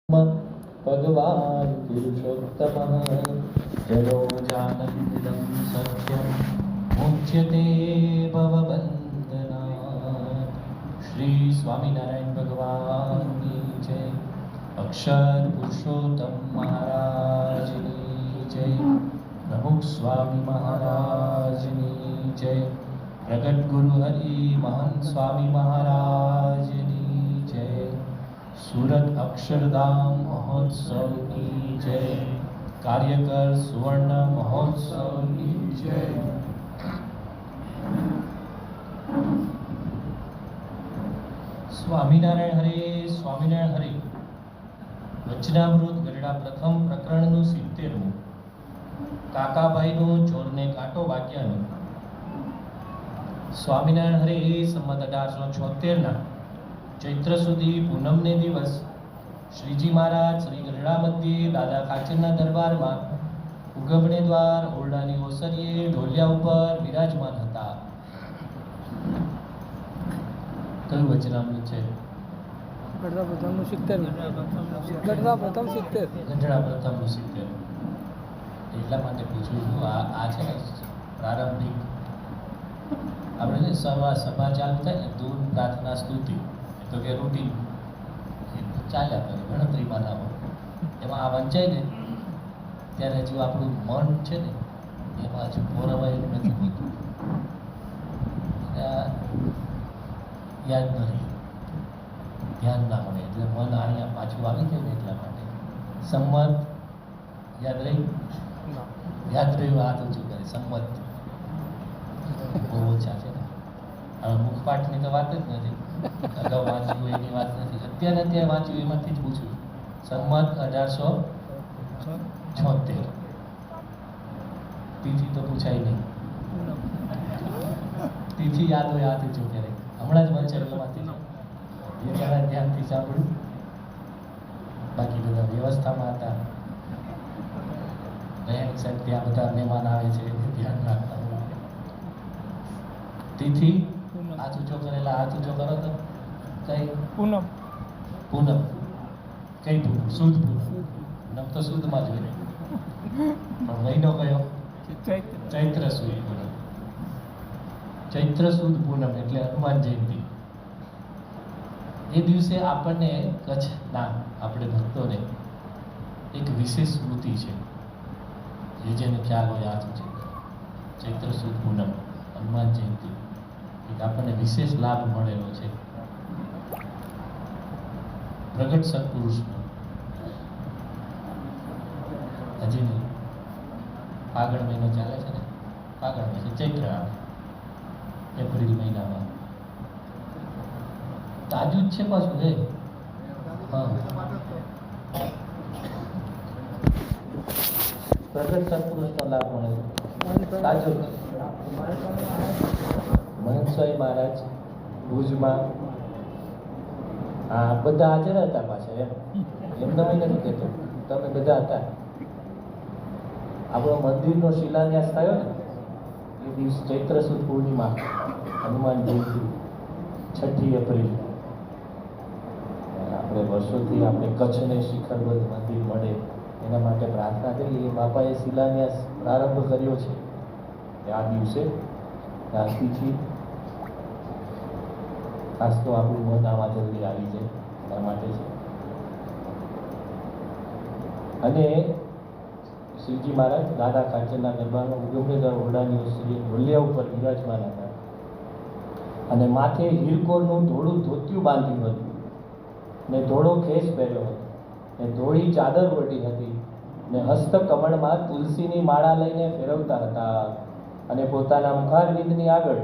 ભગવાન પુરુષોત્તમ જયો જાનંદિદમ સત્યમ મુચ્યતે ભવબંધનાत्. શ્રી સ્વામિનારાયણ ભગવાનની જય. અક્ષર પુરુષોત્તમ મહારાજની જય. પ્રમુખ સ્વામી મહારાજની જય. પ્રગટ ગુરુ હરિ મહંત સ્વામી મહારાજની જય. સુરત અક્ષરધામ મહોત્સવની જય. કાર્યકર સુવર્ણ મહોત્સવની જય. સ્વામિનારાયણ હરે, સ્વામિનારાયણ હરે. વચનામૃત ગરડા પ્રથમ પ્રકરણનું 70મું. કાકાભાઈનું ચોરને કાંટો વાગ્યાનું. સ્વામિનારાયણ હરે સંમત 1876ના ચૈત્ર સુધી પૂનમને દિવસ શ્રીજી મહારાજ શ્રી ગરડા મધ્યે દાદા ખાચરના દરબારમાં ઉગમણે દ્વાર ઓરડાની ઓસરીએ ઢોલિયા ઉપર બિરાજમાન હતા. કયું વચનામૃત છે? ગઢડા પ્રથમનું 70. ગઢડા પ્રથમ 70. ગઢડા પ્રથમનું 70. એટલા માટે પૂછું છું. આ છે ને પ્રારંભિક આપણે સભા ચાલુ થાય ને ધૂન પ્રાર્થના સ્તુતિ તો કે રૂટીન ચાલ્યા કરે ગણતરીમાં ના હોય. એમાં આ વંચાય ને ત્યારે હજુ આપણું મન છે ને એમાં હજુ પોરવાયેલું નથી હોતું. યાદ ન રહે, ધ્યાન ના મળે એટલે મન અહીંયા પાછું આવી જાય ને એટલા માટે. સંમત યાદ રહ્યું? યાદ રહ્યું? હાથ ઊંચું કરે. સંમત બહુ ઓછા છે ને. હવે મુખપાઠની તો વાત જ નથી. અગાઉ વાંચ્યું એની વાત નથી. અત્યારે વાંચ્યું એમાંથી જ પૂછ્યું. સંમત 1876. તિથિ તો પૂછાય નહીં. તિથિ યાદ હોય હાથ ઊંચું કરે. હમણાં જ વાંચ્યું એમાંથી એ જરા ધ્યાનથી સાંભળ્યું. બાકી બધા વ્યવસ્થામાં હતા. રહેણી સાહેબ ત્યાં બધા મહેમાન આવે છે ધ્યાન રાખતા. તિથિ હાથ ઊંચો કરેલા હાથ ઊંચો કરો તો કઈ પૂનમ. પૂનમ કઈ પૂનમ? સુદ પૂનમ. પૂનમ તો સુદમાં જ હોય પણ મહિનો કયો? ચૈત્ર સુદ પૂનમ. ચૈત્ર સુદ પૂનમ એટલે હનુમાન જયંતિ. એ દિવસે આપણને કચ્છના આપણે ભક્તોને એક વિશેષ સ્મૃતિ છે. જેને ખ્યાલ હોય હાથ ઊંચો. ચૈત્ર સુદ પૂનમ હનુમાન જયંતિ એક આપણને વિશેષ લાભ મળેલો છે. પ્રગટ સત્પુરુષનો હજી નહીં. ફાગણ મહિનો ચાલે છે ને. ફાગણ પછી ચૈત્ર આવે એપ્રિલ મહિનામાં. તાજું જ છે પાછું હે. હા, પ્રગટ સત્પુરુષનો લાભ મળેલો તાજો. મહંત સ્વામી મહારાજ ભુજમાં હા બધા હાજર હતા પાછા. એમને નથી કહેતો, તમે બધા હતા. આપણો મંદિરનો શિલાન્યાસ થયો ને એ દિવસ ચૈત્ર સુદ પૂર્ણિમા હનુમાન જયંતિ 6 એપ્રિલ. આપણે વર્ષોથી આપણે કચ્છને શિખરબદ્ધ મંદિર મળે એના માટે પ્રાર્થના કરી. એ બાપાએ શિલાન્યાસ પ્રારંભ કર્યો છે આ દિવસે. આજથી ખાસ તો આપણું મન આમાં જલ્દી આવી જાય એના માટે છે. અને શ્રીજી મહારાજ દાદા ખાચરના દરબારમાં ઉગમણેદાર ઓરડાની ઓસરીએ ઢોલિયા ઉપર બિરાજમાન હતા અને માથે હીરકોરનું ધોળું ધોતિયું બાંધ્યું હતું ને ધોળો ખેસ પહેર્યો હતો ને ધોળી ચાદર ઓઢી હતી ને હસ્ત કમળમાં તુલસીની માળા લઈને ફેરવતા હતા અને પોતાના મુખારવિંદની આગળ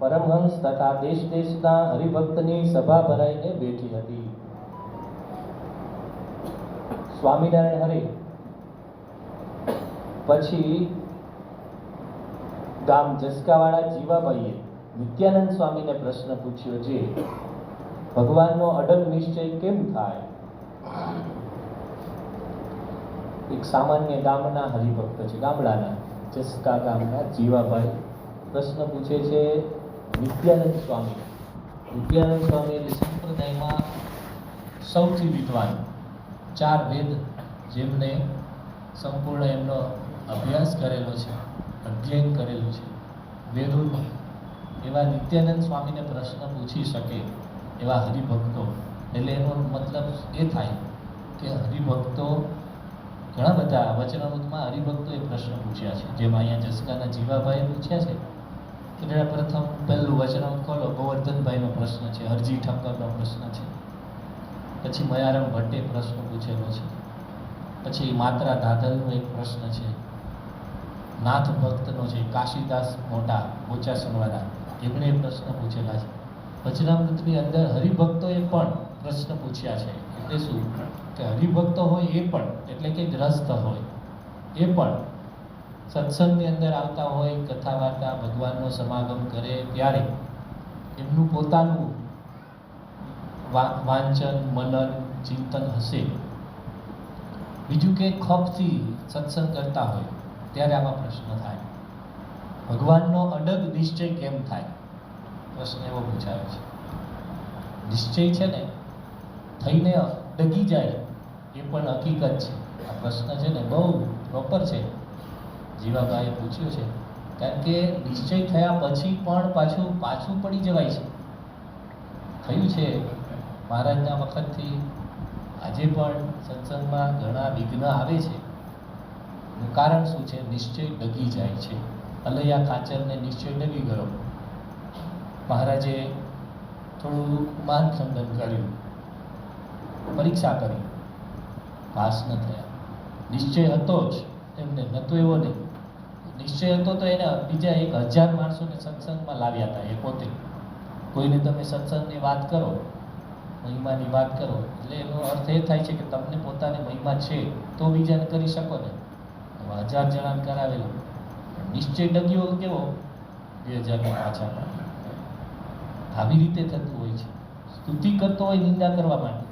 પરમહંસ તથા દેશ દેશના હરિભક્તની સભા ભરાઈને બેઠી હતી. સ્વામિનારાયણ હરે પછી ગામ જસકાવાળા જીવાભાઈએ નિત્યાનંદ સ્વામીને પ્રશ્ન પૂછ્યો છે, ભગવાનનો અડગ નિશ્ચય કેમ થાય? એક સામાન્ય ગામના હરિભક્ત છે, ગામડાના જસકા ગામના જીવાભાઈ પ્રશ્ન પૂછે છે નિત્યાનંદ સ્વામી. નિત્યાનંદ સ્વામી એટલે સંપ્રદાયમાં સૌથી વિદ્વાન ચાર વેદ જેમને સંપૂર્ણ એમનો અભ્યાસ કરેલો છે, અધ્યયન કરેલું છે વેદોનું, એવા નિત્યાનંદ સ્વામીને પ્રશ્ન પૂછી શકે એવા હરિભક્તો, એટલે એનો મતલબ એ થાય કે હરિભક્તો ઘણા બધા વચનામૃતમાં હરિભક્તોએ પ્રશ્ન પૂછ્યા છે. જેમ અહીંયા જસકાના જીવાભાઈએ પૂછ્યા છે કે પ્રથમ પહેલું વચનામૃત ખોલો, ગોવર્ધનભાઈનો પ્રશ્ન છે, હરજી ઠક્કરનો પ્રશ્ન છે, પછી મયારામ ભટ્ટે પ્રશ્ન પૂછેલો છે, પછી માત્રા દાદલનો એક પ્રશ્ન છે, નાથ ભક્તનો છે, કાશીદાસ મોટા બોચાસણવાળા એમણે પ્રશ્ન પૂછેલા છે. વચનામૃતની અંદર હરિભક્તોએ પણ પ્રશ્ન પૂછ્યા છે. એટલે શું કે હરિભક્તો હોય એ પણ, એટલે કે ગ્રસ્ત હોય એ પણ સત્સંગની અંદર આવતા હોય, કથા વાર્તા ભગવાનનો સમાગમ કરે ત્યારે એમનું પોતાનું વાંચન મનન ચિંતન હશે. બીજું કે ખપથી સત્સંગ કરતા હોય ત્યારે આવા પ્રશ્ન થાય. ભગવાનનો અડગ નિશ્ચય કેમ થાય? પ્રશ્ન એવો પૂછાયો છે. નિશ્ચય છે ને થઈને ડગી જાય એ પણ હકીકત છે. આ પ્રશ્ન છે ને બહુ પ્રોપર છે, જીવાભાઈએ પૂછ્યું છે. કારણ કે નિશ્ચય થયા પછી પણ પાછું પડી જવાય છે. થયું છે મહારાજના વખતથી આજે પણ સત્સંગમાં ઘણા વિઘ્ન આવે છે. એનું કારણ શું છે? નિશ્ચય ડગી જાય છે. અલૈયા ખાચરને નિશ્ચય ડગી ગયો. મહારાજે થોડું માનખંડન કર્યું, પરીક્ષા કરી, પાસ ન થયા. નિશ્ચય હતો જ એમને, નહોતો એવો નહીં. નિશ્ચય હતો તો એને બીજા 1000 માણસોને સત્સંગમાં લાવ્યા હતા. એ પોતે કોઈને તમે સત્સંગની વાત કરો, મહિમાની વાત કરો, એટલે એનો અર્થ એ થાય છે કે તમને પોતાને મહિમા છે તો બીજાને કરી શકો ને. 1000 જણાને કરાવેલો, નિશ્ચય ડગ્યો કેવો? 2000 પાછા. આવી રીતે થતું હોય છે. સ્તુતિ કરતો હોય નિંદા કરવા માટે,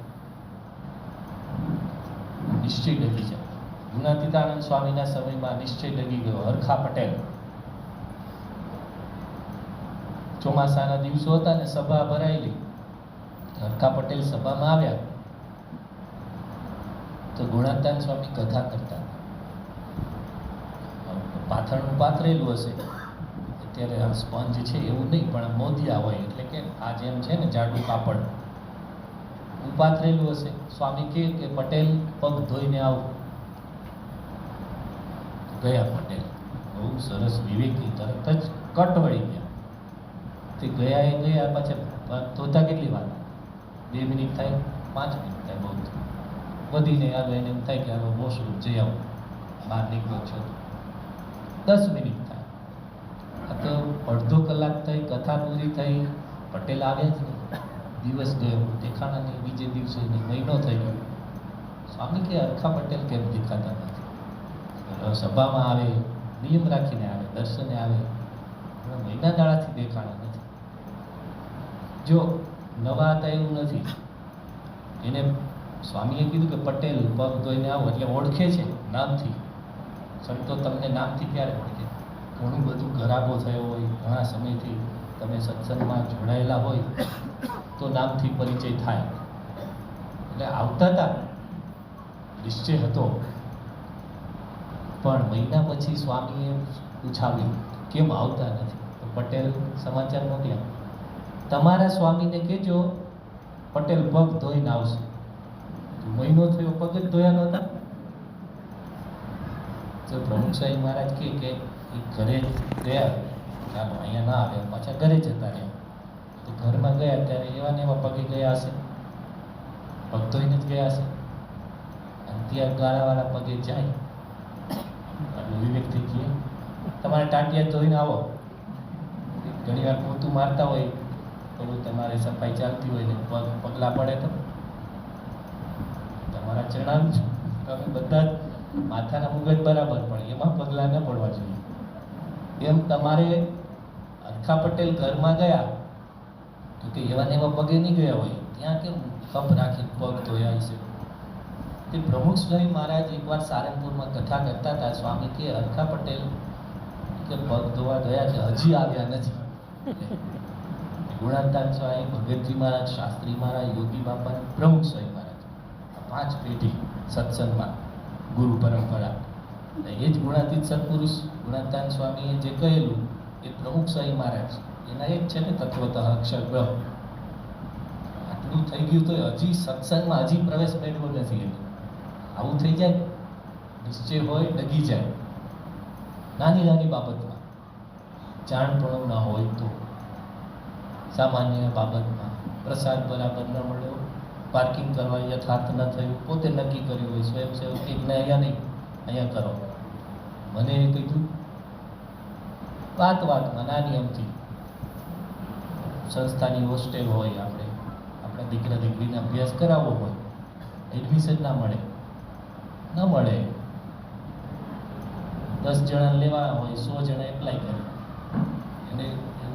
નિશ્ચય ડગી જાય. ગુણાતીતાનંદ સ્વામીના સમયમાં નિશ્ચય ડગી ગયો. હરખા પટેલ, ચોમાસાના દિવસો હતા ને સભા ભરાયેલી. હરખા પટેલ સભામાં આવ્યા તો ગુણાતીતાનંદ સ્વામી કથા કરતા. પાથરણું પાથરેલું હશે, અત્યારે આ સ્પંજ છે એવું નહીં, પણ મોદિયા હોય, એટલે કે આ જેમ છે ને જાડું કાપડ પાથરેલું હશે. સ્વામી કે પટેલ પગ ધોઈને આવો. ગયા પટેલ, બહુ સરસ વિવેકી, તરત જ કટ વળી ગયા. તે ગયા પાછા ધોતા કેટલી વાર? 2 મિનિટ થાય, 5 મિનિટ થાય, બહુ વધીને આવે એને એમ થાય કે હવે વોશરૂમ જઈ આવો, બહાર નીકળો છો 10 મિનિટ થાય. આ તો અડધો કલાક થઈ, કથા પૂરી થઈ, પટેલ આવ્યા જ નહીં. દિવસ ગયો, દેખાણા નહીં. બીજે દિવસે નહીં, મહિનો થઈ ગયો. સ્વામી કે હરખા પટેલ કેમ દેખાતા નથી? સભામાં આવે, નિયમ રાખીને આવે, દર્શને આવે, મહિના દાડાથી દેખાણા નથી. જો નવા હતા એવું નથી. એને સ્વામીએ કીધું કે પટેલ પગ ધોઈને આવો, એટલે ઓળખે છે નામથી. સંતો તમને નામથી ક્યારે ઓળખે? ઘણું બધું ગરાબો થયો હોય, ઘણા સમયથી તમે સત્સંગમાં જોડાયેલા હોય તો નામથી પરિચય થાય. એટલે આવતા હતા, નિશ્ચય હતો. પણ મહિના પછી સ્વામીએ પૂછાવ્યું કેમ આવતા નથી? તો પટેલ સમાચાર મોકલ્યા, તમારા સ્વામીને કહેજો પટેલ પગ ધોઈને આવશે. મહિનો થયો, પગ જ ધોયા નહોતા. તો પ્રમુખ સાહેબ મહારાજ કે એ ઘરે ગયા, ચાલો અહીંયા ના આવ્યા, પાછા ઘરે જતા રહ્યા. તો ઘરમાં ગયા ત્યારે એવા ને એવા પગે ગયા હશે, પગ ધોઈને જ ગયા હશે. અને ત્યાં ગાળાવાળા પગે જાય, વિવેકથી કહે તમારે ટાંટિયા ધોઈને આવો. ઘણી વાર પોતું મારતા હોય, થોડું તમારે સફાઈ ચાલતી હોય ને પગલા પડે તો તમારા ચરણાનું તમે બધા જ માથાના મુગટ બરાબર, પણ એમાં પગલા ન પડવા જોઈએ. એમ તમારે હરખા પટેલ ઘરમાં ગયા તો કે એવા ને એવા પગે નહીં ગયા હોય, ત્યાં કેમ કપ રાખી પગ ધોયા છે. તે પ્રમુખ સ્વામી મહારાજ એકવાર સારંગપુરમાં કથા કરતા હતા. સ્વામી કે હરખા પટેલ કે પગ ધોવા ગયા છે, હજી આવ્યા નથી. ગુણાતીતાનંદ સ્વામી, ભગતજી મહારાજ, શાસ્ત્રી મહારાજ, યોગી બાપા, પ્રમુખ સ્વામી મહારાજ, 5 પેઢી સત્સંગમાં ગુરુ પરંપરા. એ જ ગુણાતીત સત્પુરુષ ગુણાતાન સ્વામીએ જે કહેલું એ પ્રમુખ સ્વામી મહારાજ એના એ જ છે ને તત્વતઃ અક્ષર બ્રહ્મ. આટલું થઈ ગયું તો હજી સત્સંગમાં હજી પ્રવેશ મેળવ્યો નથી એનો. આવું થઈ જાય, નિશ્ચય હોય ડગી જાય નાની નાની બાબતમાં, જાણપણું ના હોય તો, સામાન્ય બાબતમાં પ્રસાદ બરાબર ન મળ્યો, પાર્કિંગ કરવા યથાર્થ ન થયું, પોતે નક્કી કર્યું હોય સ્વયંસેવક કે અહીંયા નહીં અહીંયા કરો, મને એ કીધું. વાતમાં નાની અમથી સંસ્થાની હોસ્ટેલ હોય, આપણા દીકરા દીકરીને અભ્યાસ કરાવવો હોય, એડમિશન ના મળે, 10 જણા લેવાના હોય, 100 જણા એપ્લાય કરે. એને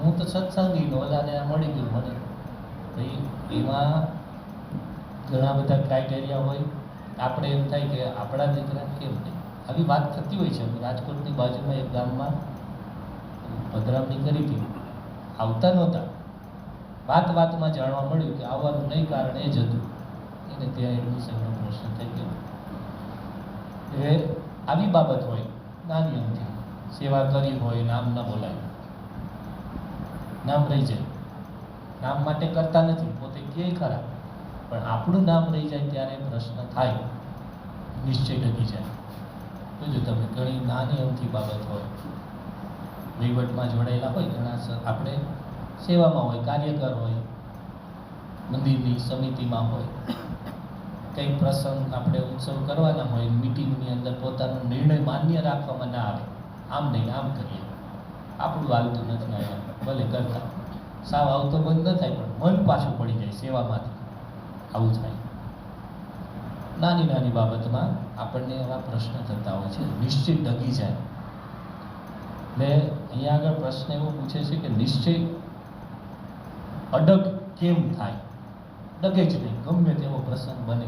હું તો સત્સંગીનો ઓલાને મળી ગયું મને. ભાઈ એમાં ઘણા બધા ક્રાઇટેરિયા હોય. આપણે એમ થાય કે આપણા દીકરા કેમ નહીં. આવી વાત થતી હોય છે. રાજકોટની બાજુમાં એક ગામમાં પધરામણી કરી હતી, આવતા નહોતા. વાતમાં જાણવા મળ્યું કે આવવાનું નહીં, કારણ એ જ હતું એને ત્યાં એડમિશનનો પ્રશ્ન થઈ ગયો. એ આવી બાબત હોય નાની અમથી, સેવા કરી હોય, નામ ન બોલાય, નામ રહી જાય. નામ માટે કરતા નથી, પોતે કે ખરા, પણ આપણું નામ રહી જાય ત્યારે પ્રશ્ન થાય, નિશ્ચય ડગી જાય. જોજો તમે, ઘણી નાની અમથી બાબત હોય, વહીવટમાં જોડાયેલા હોય, ઘણા આપણે સેવામાં હોય, કાર્યકર હોય, મંદિરની સમિતિમાં હોય, કંઈક પ્રસંગ આપણે ઉત્સવ કરવાના હોય, મિટિંગની અંદર પોતાનો નિર્ણય માન્ય રાખવામાં ના આવે, આમ નહીં આમ કરીએ, આપણું હાલતું નથી આવ્યા, ભલે કરતા સાવ આવતો બંધ ન થાય, પણ મન પાછું પડી જાય સેવામાંથી. આવું થાય. નાની નાની બાબતમાં આપણને એવા પ્રશ્ન થતા હોય છે, નિશ્ચય ડગી જાય. એટલે અહીંયા આગળ પ્રશ્ન એવો પૂછે છે કે નિશ્ચય અડગ કેમ થાય? ડગે જ નહીં, ગમે તેવો પ્રસંગ બને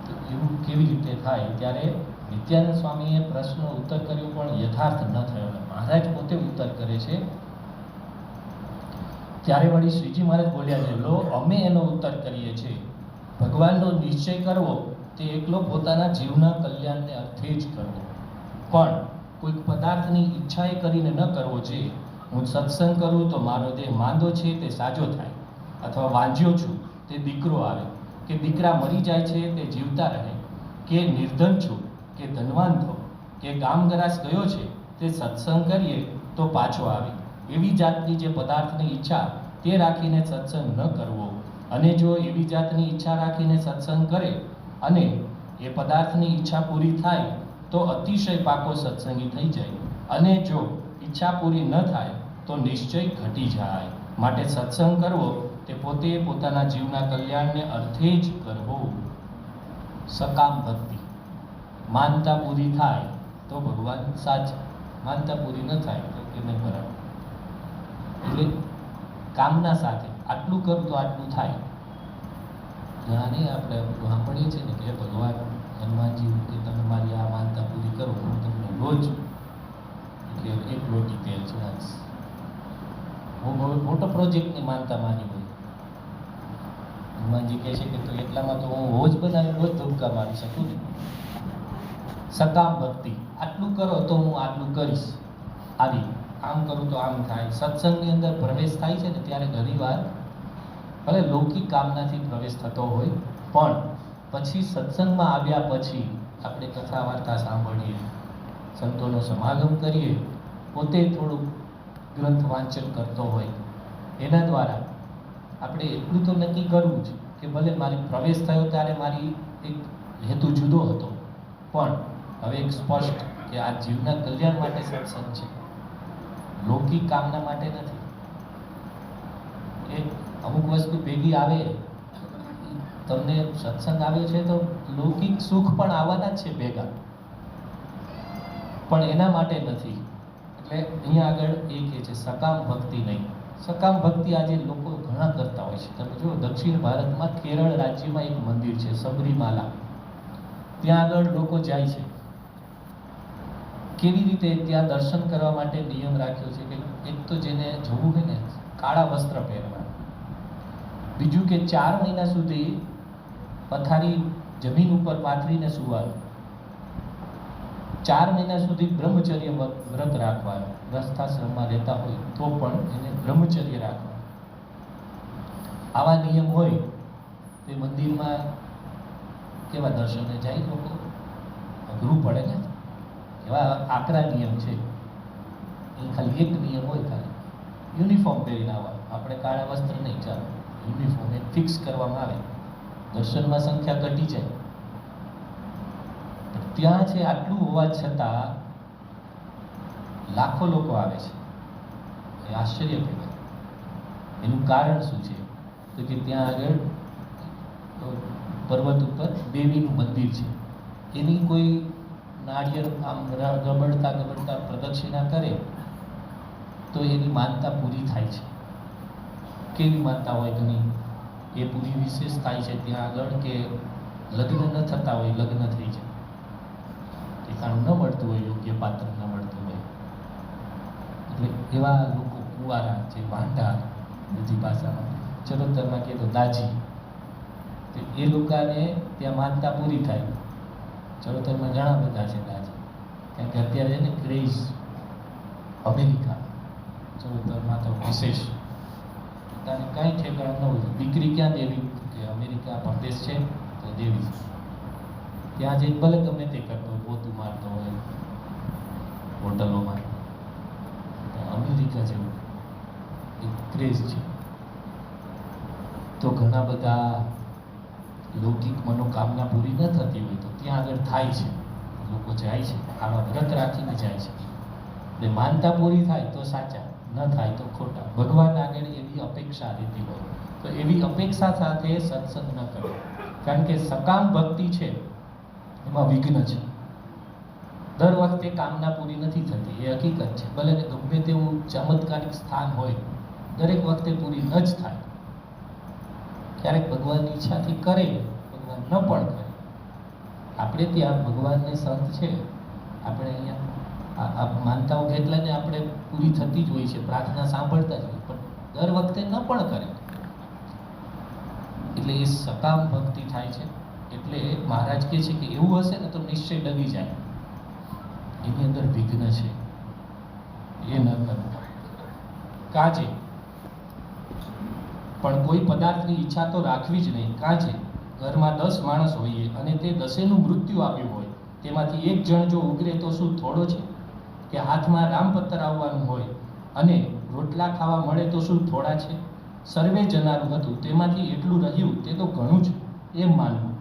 તો એવું કેવી રીતે થાય? ત્યારે નિત્યાનંદ સ્વામીએ પ્રશ્નનો ઉત્તર કર્યો, પણ યથાર્થ ન થયો. મહારાજ પોતે ઉત્તર કરે છે. ત્યારે વળી શ્રીજી મહારાજ બોલ્યા છે, લો અમે એનો ઉત્તર કરીએ છીએ. ભગવાનનો નિશ્ચય કરવો તે એકલો પોતાના જીવના કલ્યાણને અર્થે જ કરવો, પણ કોઈક પદાર્થની ઈચ્છાએ કરીને ન કરવો. છે હું સત્સંગ કરું તો મારો દેહ માંદો છે તે સાજો થાય, અથવા વાંજ્યો છું તે દીકરો આવે, કે દીકરા મરી જાય છે તે જીવતા રહે, કે નિર્ધન છું કે ધનવાન થો, કે ગામગરાસ ગયો છે તે સત્સંગ કરીએ તો પાછો આવે. એવી જાતની જે પદાર્થની ઈચ્છા તે રાખીને સત્સંગ ન કરવો, અને જો એવી જાતની ઈચ્છા રાખીને સત્સંગ કરે અને એ પદાર્થની ઈચ્છા પૂરી થાય તો અતિશય પાકો સત્સંગી થઈ જાય, અને જો ઈચ્છા પૂરી ન થાય તો નિશ્ચય ઘટી જાય. માટે સત્સંગ કરવો તે પોતે પોતાના જીવના કલ્યાણને અર્થે જ કરવો. સકામ ભક્તિ, માનતા પૂરી થાય તો ભગવાન સાચા, માનતા પૂરી ન થાય તો કે નહીં બરાબર. એટલે કામના સાથે આટલું કરું તો આટલું થાય. ઘણાને આપણે સાંભળીએ છીએ ને કે ભગવાન હનુમાનજી કે તમે મારી આ માનતા પૂરી કરો, હું તમને રોજ કે 1 લોટી તેલ ચડાવીશ. હું મોટો પ્રોજેક્ટની માનતા માની હોય, હનુમાનજી કહે છે કે તો એટલામાં તો હું રોજ બનાવી રોજ ધબકા મારી શકું ને. સકામ ભક્તિ, આટલું કરો તો હું આટલું કરીશ. આવી આમ કરું તો આમ થાય. સત્સંગની અંદર પ્રવેશ થાય છે ને ત્યારે ઘણી વાર ભલે લૌકિક કામનાથી પ્રવેશ થતો હોય, પણ પછી સત્સંગમાં આવ્યા પછી આપણે કથા વાર્તા સાંભળીએ, સંતોનો સમાગમ કરીએ, પોતે થોડુંક ગ્રંથ વાંચન કરતો હોય, એના દ્વારા આપણે એટલું તો નક્કી કરવું છે કે ભલે મારી પ્રવેશ થયો ત્યારે મારી એક હેતુ જુદો હતો, પણ હવે એક સ્પષ્ટ કે આ જીવના કલ્યાણ માટે સત્સંગ છે, લૌકિક કામના માટે નથી. એ અમુક વસ્તુ ભેગી આવે, તમને સત્સંગ આવ્યો છે તો લૌકિક સુખ પણ આવવાના જ છે ભેગા, પણ એના માટે નથી. એટલે અહીંયા આગળ એ કહે છે સકામ ભક્તિ નહીં. સકામ ભક્તિ આજે લોકો ઘણા કરતા હોય છે. તમે જુઓ દક્ષિણ ભારતમાં કેરળ રાજ્યમાં એક મંદિર છે સબરીમાલા, ત્યાં આગળ લોકો જાય છે. કેવી રીતે ત્યાં દર્શન કરવા માટે નિયમ રાખ્યો છે કે એક તો જેને જવું હોય ને કાળા વસ્ત્ર પહેરવા, બીજું કે 4 મહિના સુધી પથારી જમીન ઉપર પાથરીને સુવાનું, 4 મહિના સુધી બ્રહ્મચર્ય વ્રત રાખવાનું, ગ્રસ્થાશ્રમમાં રહેતા હોય તો પણ એને બ્રહ્મચર્ય રાખવાનું. આવા નિયમ હોય તો મંદિરમાં કેવા દર્શને જાય લોકો? અઘરું પડે ને. એવા આકરા નિયમ છે. એ ખાલી એક નિયમ હોય, ખાલી યુનિફોર્મ પહેરીને આવવાનું. આપણે કાળા વસ્ત્ર નહીં ચાલે, યુનિફોર્મ એક ફિક્સ કરવામાં આવે. દર્શનમાં સંખ્યા ઘટી જાય. ત્યાં છે આટલું હોવા છતાં લાખો લોકો આવે છે. એ આશ્ચર્ય કહેવાય. એનું કારણ શું છે? તો કે ત્યાં આગળ પર્વત ઉપર દેવીનું મંદિર છે. એની કોઈ નાળિયેર આમ ગબડતા પ્રદક્ષિણા કરે તો એની માનતા પૂરી થાય છે. કેવી માનતા હોય ઘણી, એ પૂરી વિશેષ થાય છે ત્યાં આગળ કે લગ્ન ન થતા હોય લગ્ન થઈ જાય, ઠેકાણું ન મળતું હોય, યોગ્ય પાત્ર ન મળતું હોય. એટલે એવા લોકો કુંવારા છે, વાંઢા બીજી ભાષામાં, ચરોતરમાં કહે તો દાજી, તો એ લોકોને ત્યાં માનતા પૂરી થાય. ચરોતરમાં ઘણા બધા છે દાજી, કારણ કે અત્યારે એને ક્રેઝ અમેરિકા ચરોતરમાં તો વિશેષ પોતાને કાંઈ ઠેકાણું ન હોય. દીકરી ક્યાં દેવી કે અમેરિકા પરદેશ છે તો દેવી ત્યાં જઈને ભલે ગમે તે કરતો હોય, પોતું મારતો હોય હોટલોમાં, અમેરિકા જેવું એક ક્રેઝ છે. તો ઘણા બધા લૌકિક મનોકામના પૂરી ન થતી હોય તો ત્યાં આગળ થાય છે, લોકો જાય છે, આવા વ્રત રાખીને જાય છે. એટલે માનતા પૂરી થાય તો સાચા, ન થાય તો ખોટા. ભગવાન આગળ એવી અપેક્ષા રહેતી હોય તો એવી અપેક્ષા સાથે સત્સંગ ન કરો, કારણ કે સકામ ભક્તિ છે એમાં વિઘ્ન છે. દર વખતે કામના પૂરી નથી થતી, એ હકીકત છે. ભલે ગમે તેવું ચમત્કારિક સ્થાન હોય, દરેક વખતે પૂરી ન જ થાય. ક્યારેક ભગવાનની ઈચ્છાથી કરે, ભગવાન ન પણ કરે. આપણે ત્યાં ભગવાનને સંત છે, આપણે અહીંયા માનતાઓ કેટલાને આપણે પૂરી થતી જ હોય છે, પ્રાર્થના સાંભળતા જ હોય, પણ દર વખતે ન પણ કરે. એટલે એ સકામ ભક્તિ થાય છે. એટલે મહારાજ કહે છે કે એવું હશે ને તો નિશ્ચય ડગી જાય, એની અંદર વિઘ્ન છે, એ ન કરવું. કાજે પણ કોઈ પદાર્થની ઈચ્છા તો રાખવી જ નહીં. કાજે ઘરમાં 10 માણસ હોઈએ અને તે 10એનું મૃત્યુ આવ્યું હોય, તેમાંથી એક જણ જો ઉગરે તો શું થોડો છે? કે હાથમાં રામપત્ર આવવાનું હોય અને રોટલા ખાવા મળે તો શું થોડા છે? સર્વે જનારું હતું, તેમાંથી એટલું રહ્યું તે તો ઘણું જ, એમ માનવું.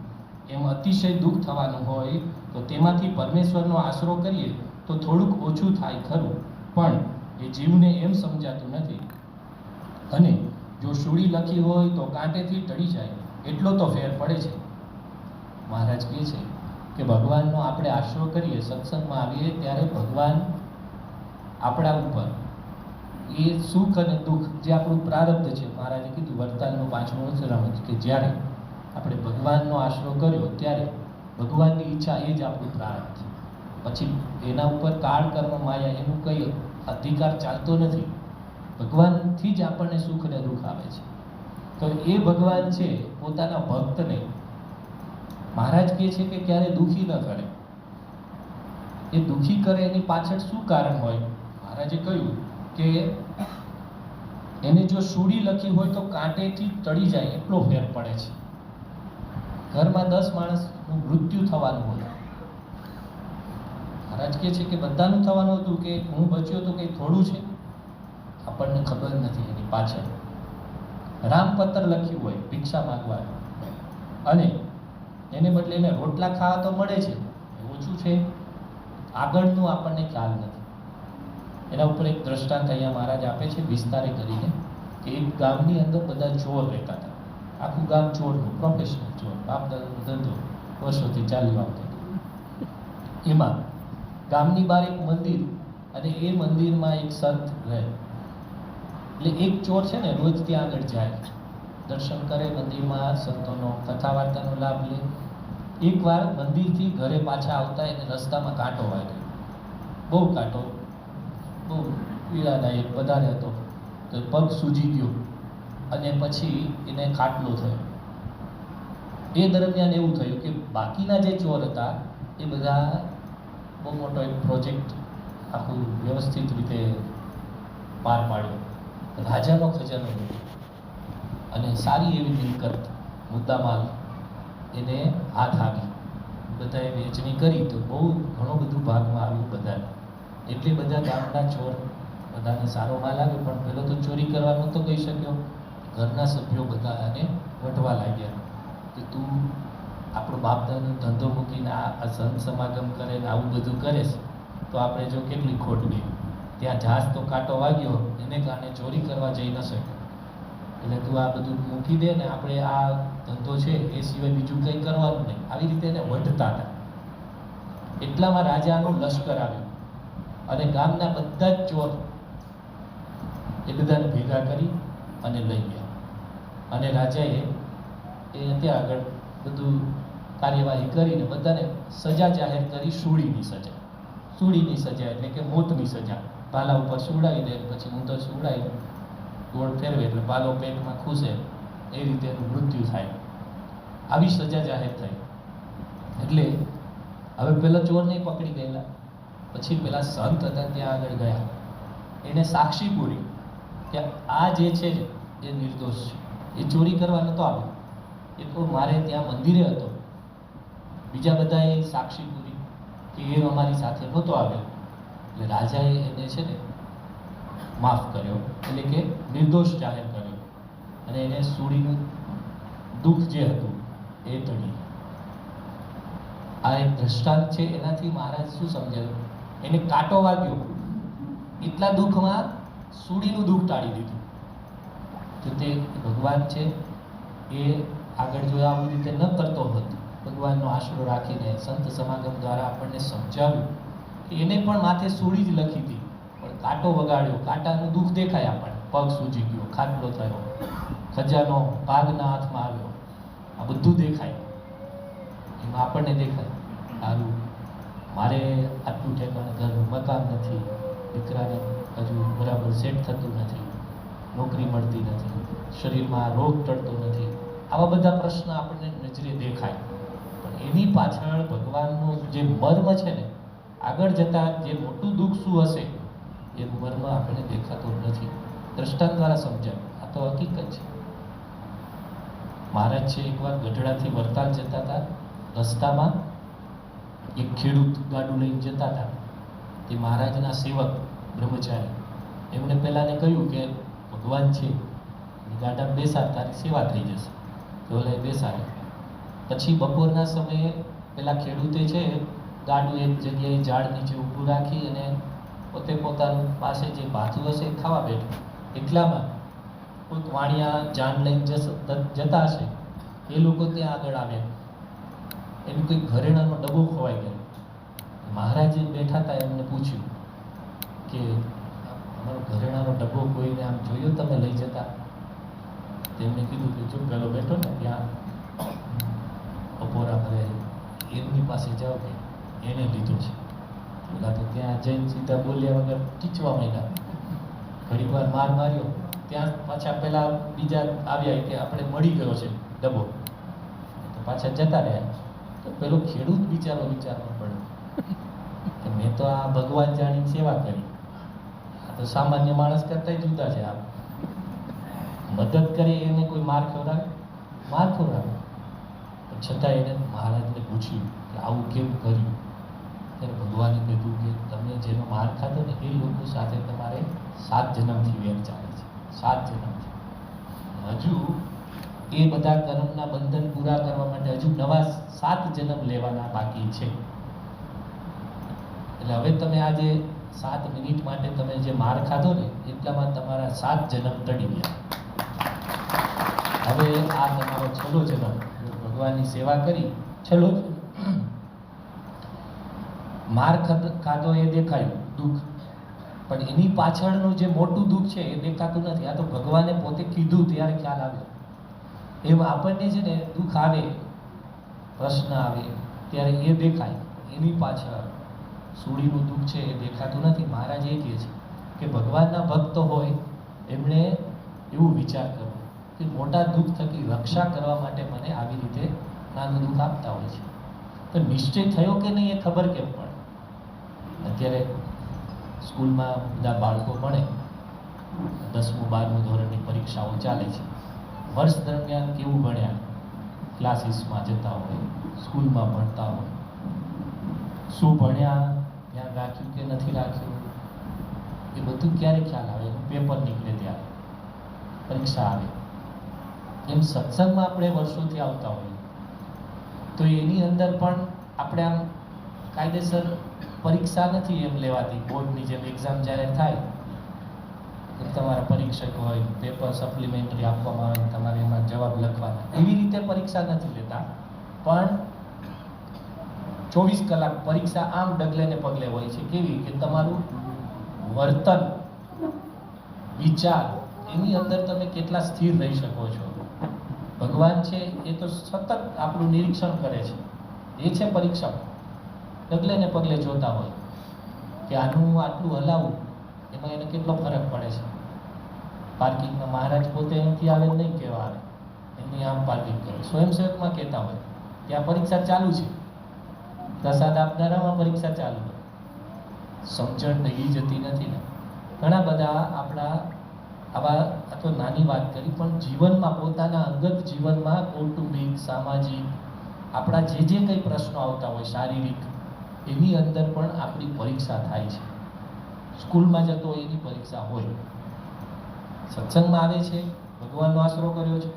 એમ અતિશય દુઃખ થવાનું હોય તો તેમાંથી પરમેશ્વરનો આશરો કરીએ તો થોડુંક ઓછું થાય ખરું, પણ એ જીવને એમ સમજાતું નથી. અને જો શૂળી લખી હોય તો કાંટેથી ટળી જાય, એટલો તો ફેર પડે છે. મહારાજ કહે છે કે ભગવાનનો આપણે આશરો કરીએ, સત્સંગમાં આવીએ ત્યારે ભગવાન આપણા ઉપર એ સુખ અને દુઃખ જે આપણું પ્રારબ્ધ છે, મહારાજે કીધું વરતાલનું 5મું વચનામૃત કે જ્યારે આપણે ભગવાનનો આશરો કર્યો ત્યારે ભગવાનની ઈચ્છા એ જ આપણું પ્રારબ્ધ. પછી એના ઉપર કાળ કર્મ માયા એનું કંઈ અધિકાર ચાલતો નથી. ભગવાનથી જ આપણને સુખ અને દુઃખ આવે છે. તો એ ભગવાન છે પોતાના ભક્તને મહારાજ કહે છે કે ક્યારે દુઃખી ન કરે. એ દુઃખી કરે એની પાછળ શું કારણ હોય? મહારાજે કહ્યું કે એને જો શૂળી લખી હોય તો કાંટેથી ટળી જાય એટલો ફેર પડે છે. ઘરમાં 10 માણસનું મૃત્યુ થવાનું હોય, મહારાજ કહે છે કે બધાનું થવાનું હતું કે હું બચ્યો તો કંઈ થોડું છે? આપણને ખબર નથી એની પાછળ. રામપત્ર લખ્યું હોય ભિક્ષા માંગવા, અને એને બદલે એને રોટલા ખાવા તો મળે છે, ઓછું છે, આગળનું આપણને ખ્યાલ નથી. એના ઉપર એક દ્રષ્ટાંત અહીંયા મહારાજ આપે છે વિસ્તારે કરીને કે એક ગામની અંદર બધા ચોર રહેતા હતા. આખું ગામ ચોરનું, પ્રોફેશનલ ચોર, બાપ દાદાનો ધંધો વર્ષોથી ચાલ્યો આવતો હતો. એમાં ગામની બહાર એક મંદિર, અને એ મંદિરમાં એક સંત રહે. એટલે એક ચોર છે ને રોજ ત્યાં આગળ જાય, દર્શન કરે મંદિરમાં, સંતોનો કથા વાર્તાનો લાભ લે. એકવાર મંદિરથી ઘરે પાછા આવતા એને રસ્તામાં કાંટો વાગ્યો, બહુ કાંટો, બહુ પીડાદાયક વધારે હતો. તો પગ સૂજી ગયો અને પછી એને ખાટલો થયો. એ દરમિયાન એવું થયું કે બાકીના જે ચોર હતા એ બધા બહુ મોટો એક પ્રોજેક્ટ આખું વ્યવસ્થિત રીતે પાર પાડ્યો. રાજાનો ખજાનો લૂંટ્યો અને સારી એવી મિલકત મુદ્દામાલ એને હાથ આવી. બધાએ વહેંચણી કરી તો બહુ ઘણું બધું ભાગમાં આવ્યું બધાને. એટલે બધા ગામના ચોર બધાને સારો માલ આવ્યો, પણ પેલો તો ચોરી કરવા નહોતો કહી શક્યો. ઘરના સભ્યો બધાને વઢવા લાગ્યા કે તું આપણો બાપદાનો ધંધો મૂકીને આ સંત સમાગમ કરે ને આવું બધું કરે છે તો આપણે જો કેટલી ખોટ ગઈ. ત્યાં જહાજ તો કાંટો વાગ્યો, એને કારણે ચોરી કરવા જઈ ન શકે. એટલે તું આ બધું મૂકી દે ને આપણે આ ધંધો છે એ સિવાય બીજું કંઈ કરવાનું નહીં. આવી રીતે એને વઢતા હતા. એટલામાં રાજાનું લશ્કર આવ્યું અને ગામના બધા જ ચોર એ બધાને ભેગા કરી અને લઈ ગયા. અને રાજાએ ત્યાં આગળ બધું કાર્યવાહી કરીને બધાને સજા જાહેર કરી. સૂળીની સજા. સૂળીની સજા એટલે કે મોતની સજા. ભાલા ઉપર સુવડાવી દે, પછી ઊંધો સુવડાવી ગોળ ફેરવે એટલે ભાલો પેટમાં ખૂસે, એ રીતે એનું મૃત્યુ થાય. આવી સજા જાહેર થઈ. એટલે હવે પેલા ચોરને પકડી ગયેલા. પછી પેલા સંત હતા ત્યાં આગળ ગયા. એને સાક્ષી પૂરી કે આ જે છે એ નિર્દોષ છે, એ ચોરી કરવા નતો આવ્યો. એ તો મારે ત્યાં મંદિરે હતો. બીજા બધાએ સાક્ષી પૂરી કે એ અમારી સાથે નહોતો આવ્યો. એટલે રાજાએ એને છે ને માફ કર્યો, એટલે કે નિર્દોષ જાહેર કર્યો અને એને સૂડીનું દુઃખ જે હતું એ ટળી. આ એક દ્રષ્ટાંત છે. એનાથી મહારાજ શું સમજાયું? એને કાંટો વાગ્યો, એટલા દુઃખમાં સૂડીનું દુઃખ ટાળી દીધું. તો તે ભગવાન છે એ આગળ જો આવી રીતે ન કરતો હોત, ભગવાનનો આશરો રાખીને સંત સમાગમ દ્વારા આપણને સમજાવ્યું કે એને પણ માથે સૂડી જ લખી હતી, પણ કાંટો વગાડ્યો. કાંટાનું દુઃખ દેખાય આપણને. પગ સૂજી ગયો, ખાટલો થયો, ખજાનો ભાગના હાથમાં આવ્યો, આ બધું દેખાય. એમાં આપણને દેખાય સારું મારે આટલું ઠેકાણે ઘરનું મકાન નથી, દીકરાને હજુ બરાબર સેટ થતું નથી, નોકરી મળતી નથી, શરીરમાં રોગ ટળતો નથી. આવા બધા પ્રશ્ન આપણને નજરે દેખાય. પણ એની પાછળ ભગવાનનું જે મર્મ છે ને, આગળ જતા જે મોટું દુઃખ શું હશે એ મર્મ આપણને દેખાતો નથી. દ્રષ્ટાંત દ્વારા સમજાય. આ તો હકીકત છે. મહારાજ છે એકવાર ગઢડાથી વરતાલ જતા હતા. રસ્તામાં એક ખેડૂત ગાડું લઈને જતા હતા. તે મહારાજના સેવક બ્રહ્મચારી એમણે પહેલાને કહ્યું કે ભગવાન છે, ગાડા બેસાડ, તારી સેવા થઈ જશે. તો બેસાડે. પછી બપોરના સમયે પેલા ખેડૂતે છે ગાડું એક જગ્યાએ ઝાડ નીચે ઊભું રાખી અને પોતે પોતાનું પાસે જે ભાથું હશે એ ખાવા બેઠું. એટલામાં કોઈક વાણિયા જાન લઈને જતા હશે, એ લોકો ત્યાં આગળ આવ્યા. એનું કંઈક ઘરેણાનો ડબ્બો ખોવાઈ ગયો. મહારાજે બેઠા હતા, એમને પૂછ્યું કે અમારો ઘરેણાનો ડબ્બો કોઈને આમ જોયો તમે લઈ જતા? તેમણે કીધું કે જો પેલો બેઠો ને ત્યાં બપોરા ભરે એમની પાસે જાઓ કે એને લીધો છે. પેલા તો ત્યાં જઈને સીધા બોલ્યા વગર ટીચવા માંડ્યા. ઘણી વાર માર માર્યો. ત્યાં પાછા પેલા બીજા આવ્યા કે આપણે મળી ગયો છે ડબ્બો, તો પાછા જતા રહ્યા. તો પેલો ખેડૂત બિચારો વિચારવા પડ્યો કે મેં તો આ ભગવાન જાણી સેવા કરી, આ તો સામાન્ય માણસ કરતા જુદા છે. આ મદદ કરી એને કોઈ માર ખવડાવે? માર ખવડાવે. પણ છતાં એને મહારાજને પૂછ્યું કે આવું કેમ કર્યું? ત્યારે ભગવાને કીધું કે તમે જેનો માર ખાધો ને એ લોકો સાથે તમારે 7 જન્મથી વેર ચાલે છે. 7 જન્મથી. હજુ એ બધા કર્મના બંધન પૂરા કરવા માટે હજુ નવા 7 જન્મ લેવાના બાકી છે. એટલે હવે તમે આજે 7 મિનિટ માટે તમે જે માર ખાધો ને એટલામાં તમારા 7 જન્મ ટળી ગયા. હવે આ તમારો છેલ્લો જન્મ. ભગવાનની સેવા કરી, છેલ્લો માર ખાધો એ દેખાયું દુઃખ, પણ એની પાછળનું જે મોટું દુઃખ છે એ દેખાતું નથી. આ તો ભગવાને પોતે કીધું ત્યારે ખ્યાલ આવ્યો. એમ આપણને છે ને દુઃખ આવે, પ્રશ્ન આવે ત્યારે એ દેખાય, એની પાછળ સૂડીનું દુઃખ છે એ દેખાતું નથી. મહારાજ એ કહે છે કે ભગવાનના ભક્ત હોય એમણે એવું વિચાર કરવો કે મોટા દુઃખ થકી રક્ષા કરવા માટે મને આવી રીતે નાનું દુઃખ આપતા હોય છે. તો નિશ્ચય થયો કે નહીં એ ખબર કેમ પડે? અત્યારે સ્કૂલમાં બધા બાળકો ભણે, 10મું 12મું ધોરણની પરીક્ષાઓ ચાલે છે. વર્ષ દરમિયાન કેવું ભણ્યા, ક્લાસીસમાં જતા હોય, સ્કૂલમાં ભણતા હોય, શું ભણ્યા, ધ્યાન રાખ્યું કે નથી રાખ્યું, એ બધું ક્યારે ખ્યાલ આવે? પેપર નીકળે ત્યારે, પરીક્ષા આવે. એમ સત્સંગમાં આપણે વર્ષોથી આવતા હોઈએ તો એની અંદર પણ આપણે આમ કાયદેસર પરીક્ષા નથી એમ લેવાતી. બોર્ડની જેમ એક્ઝામ જાહેર થાય, તમારા પરીક્ષક હોય, પેપર સપ્લિમેન્ટરી આપવામાં આવે, તમારે એમાં જવાબ લખવાના, એવી રીતે પરીક્ષા નથી લેતા. પણ 24 કલાક પરીક્ષા આમ ડગલે ને પગલે હોય છે. કેવી કે તમારું વર્તન, વિચાર, એની અંદર તમે કેટલા સ્થિર રહી શકો છો. ભગવાન છે એ તો સતત આપણું નિરીક્ષણ કરે છે. એ છે પરીક્ષક. ડગલે ને પગલે જોતા હોય કે આનું આટલું હલાવું એમાં એને કેટલો ફરક પડે છે. પાર્કિંગમાં મહારાજ પોતે અહીંથી આવે નહીં કહેવા આવે, એમની આમ પાર્કિંગ કરે. સ્વયંસેવકમાં કહેતા હોય કે આ પરીક્ષા ચાલુ છે, પ્રસાદ આપનારામાં પરીક્ષા ચાલુ હોય. સમજણ રહી જતી નથી ને. ઘણા બધા આપણા આવા, આ તો નાની વાત કરી, પણ જીવનમાં, પોતાના અંગત જીવનમાં, કૌટુંબિક, સામાજિક, આપણા જે કંઈ પ્રશ્નો આવતા હોય, શારીરિક, એની અંદર પણ આપણી પરીક્ષા થાય છે. સ્કૂલમાં જતો હોય એની પરીક્ષા હોય, સત્સંગમાં આવે છે, ભગવાનનો આશરો કર્યો છે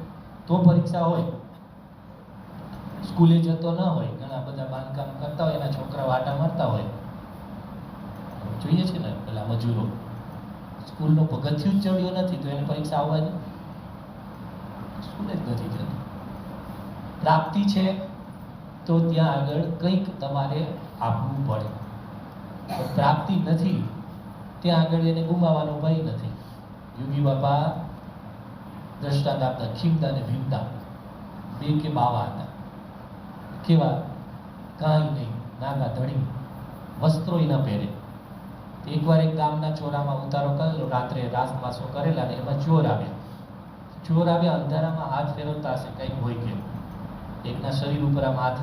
તો પરીક્ષા હોય. સ્કૂલે જતો ન હોય, ઘણા બધા બાંધકામ કરતા હોય, એના છોકરાઓ આટા મારતા હોય, જોઈએ છે ને પેલા મજૂરો, સ્કૂલનું પગથિયું જ ચડ્યું નથી તો એને પરીક્ષા આવવાની, સ્કૂલે જ નથી જતી. પ્રાપ્તિ છે તો ત્યાં આગળ કંઈક તમારે આપવું પડે. પ્રાપ્તિ નથી ત્યાં આગળ એને ગુમાવવાનો ભય નથી. યોગી બાપા દ્રષ્ટાંત આપતા, ખીમદા ને ભીમદા, 2 કે બાવા હતા. કેવા? કાંઈ નહીં, નાના ધણી, વસ્ત્રો ન પહેરે. એકવાર એક ગામના ચોરામાં ઉતારો કરેલો, રાત્રે રાસમાસો કરેલા ને એમાં ચોર આવ્યા. ચોર આવ્યા, અંધારામાં હાથ ફેરવતા હશે, કંઈક હોય કે એકના શરીર ઉપર આમ હાથ